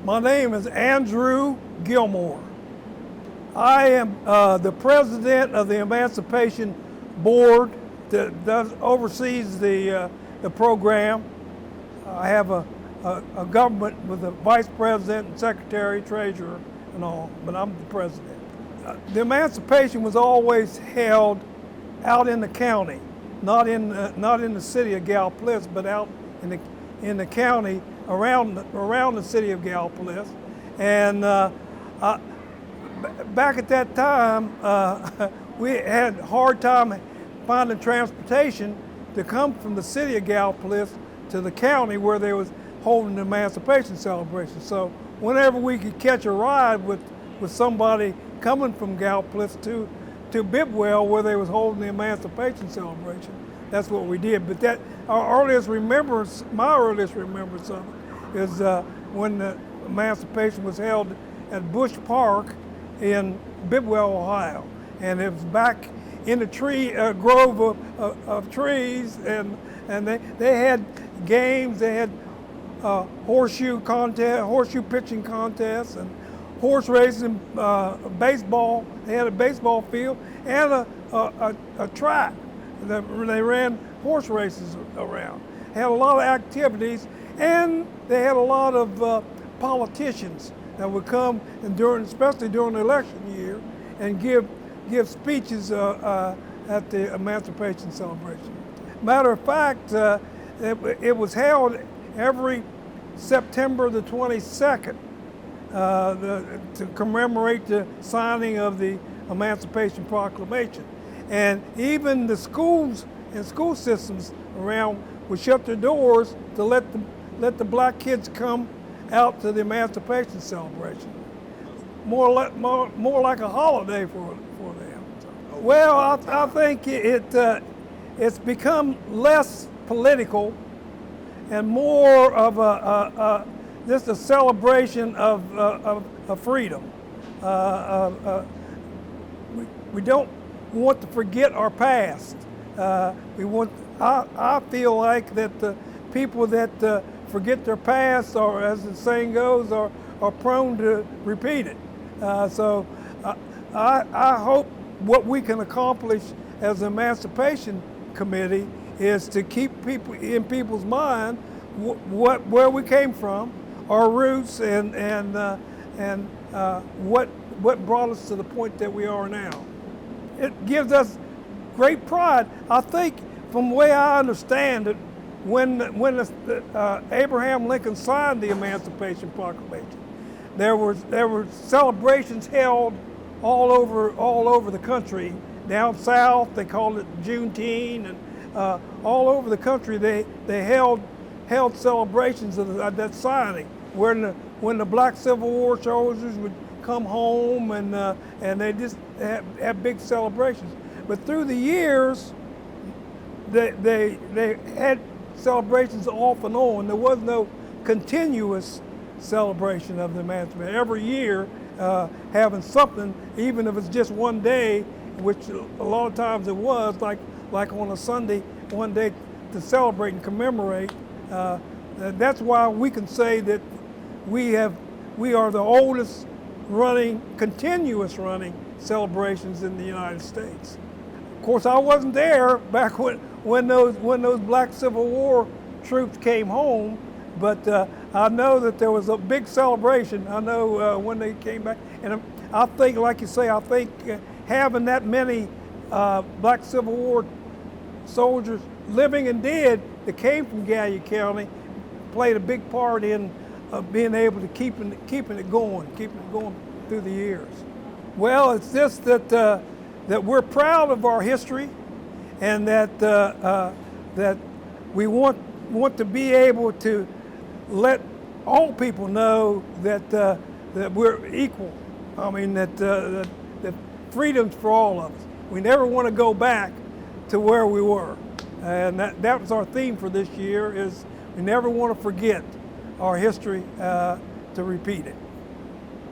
My name is Andrew Gilmore. I am the president of the Emancipation Board that oversees the program. I have a government with a vice president and secretary, treasurer, and all, but I'm the president. The Emancipation was always held out in the county, not in the city of Gallipolis, but out in the county around the city of Gallipolis. And back at that time, we had a hard time finding transportation to come from the city of Gallipolis to the county where they was holding the Emancipation celebration. So whenever we could catch a ride with somebody coming from Gallipolis to Bidwell where they was holding the Emancipation celebration, that's what we did. But that my earliest remembrance of it is when the Emancipation was held at Bush Park in Bidwell, Ohio, and it was back in the grove of trees, and they had games. They had horseshoe pitching contests, and horse racing, baseball. They had a baseball field and a track that they ran horse races around. Had a lot of activities, and they had a lot of politicians that would come and especially during the election year, and give speeches at the Emancipation celebration. Matter of fact, it was held every September the 22nd to commemorate the signing of the Emancipation Proclamation. And even the schools and school systems around would shut their doors to let the black kids come out to the Emancipation celebration. More like a holiday for them. Well, I think it's become less political and more of just a celebration of freedom. We don't want to forget our past. I feel like that the people that forget their past, or as the saying goes, are prone to repeat it. So I hope what we can accomplish as an Emancipation Committee is to keep people in people's mind where we came from, our roots, and what brought us to the point that we are now. It gives us great pride. I think, from the way I understand it, when Abraham Lincoln signed the Emancipation Proclamation, there were celebrations held all over the country. Down south, they called it Juneteenth, and all over the country they held celebrations of that signing, when the Black Civil War soldiers would come home, and they just had big celebrations. But through the years, they had celebrations off and on. There was no continuous celebration of the Emancipation. Every year, having something, even if it's just one day, which a lot of times it was, like on a Sunday, one day to celebrate and commemorate. That's why we can say that we are the oldest continuous running celebrations in the United States. Of course, I wasn't there back when those Black Civil War troops came home, but I know that there was a big celebration. I know when they came back, and I think, like you say, having that many Black Civil War soldiers living and dead that came from Gallia County played a big part in being able to keeping it going through the years. Well, it's just that we're proud of our history, and that we want to be able to let all people know that we're equal. I mean, that freedom's for all of us. We never want to go back to where we were, and that was our theme for this year. Is we never want to forget our history to repeat it.